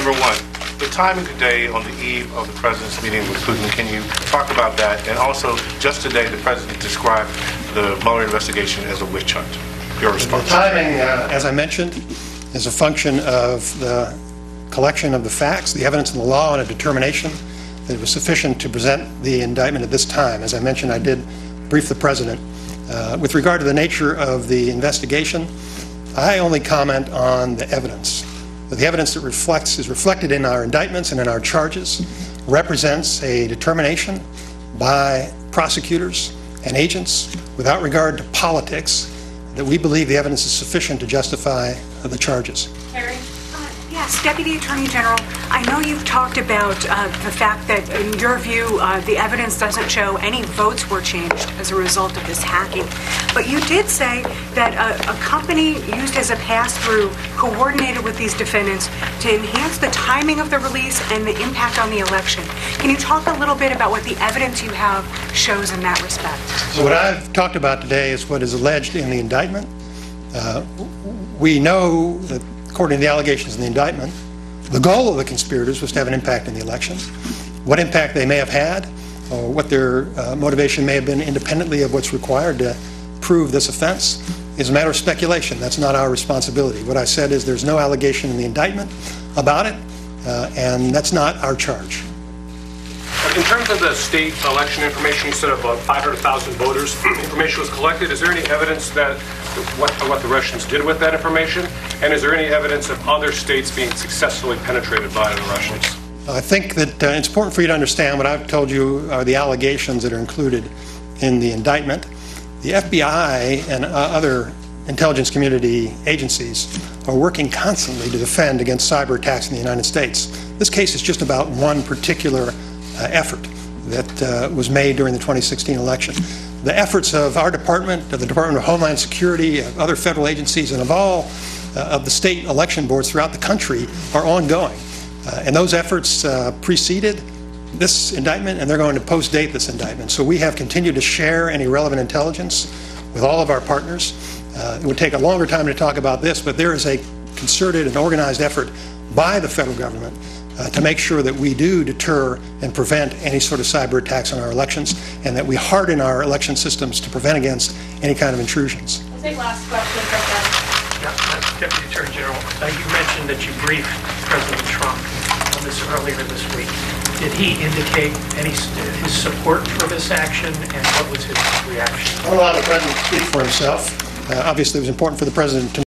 Number one, the timing today on the eve of the president's meeting with Putin, can you talk about that? And also, just today, the president described the Mueller investigation as a witch hunt. Your response. The timing, as I mentioned, is a function of the collection of the facts, the evidence in the law, and a determination that it was sufficient to present the indictment at this time. As I mentioned, I did brief the president. With regard to the nature of the investigation, I only comment on the evidence. The evidence that is reflected in our indictments and in our charges represents a determination by prosecutors and agents, without regard to politics, that we believe the evidence is sufficient to justify the charges. Carrie? Yes, Deputy Attorney General, I know you've talked about the fact that, in your view, the evidence doesn't show any votes were changed as a result of this hacking. But you did say that a company used as a pass-through coordinated with these defendants to enhance the timing of the release and the impact on the election. Can you talk a little bit about what the evidence you have shows in that respect? So what I've talked about today is what is alleged in the indictment. We know that, according to the allegations in the indictment, the goal of the conspirators was to have an impact in the election. What impact they may have had, or what their motivation may have been independently of what's required to prove this offense, is a matter of speculation. That's not our responsibility. What I said is there's no allegation in the indictment about it, and that's not our charge. In terms of the state election information, you said about 500,000 voters information was collected. Is there any evidence that what the Russians did with that information? And is there any evidence of other states being successfully penetrated by the Russians? I think that it's important for you to understand what I've told you are the allegations that are included in the indictment. The FBI and other intelligence community agencies are working constantly to defend against cyber attacks in the United States. This case is just about one particular effort that was made during the 2016 election. The efforts of our department, of the Department of Homeland Security, of other federal agencies, and of all of the state election boards throughout the country are ongoing. And those efforts preceded this indictment, and they're going to post-date this indictment. So we have continued to share any relevant intelligence with all of our partners. It would take a longer time to talk about this, but there is a concerted and organized effort by the federal government to make sure that we do deter and prevent any sort of cyber attacks on our elections, and that we harden our election systems to prevent against any kind of intrusions. We'll take last question from Deputy Attorney General, you mentioned that you briefed President Trump on this earlier this week. Did he indicate his support for this action, and what was his reaction? I don't allow the President to speak for himself. Obviously, it was important for the President to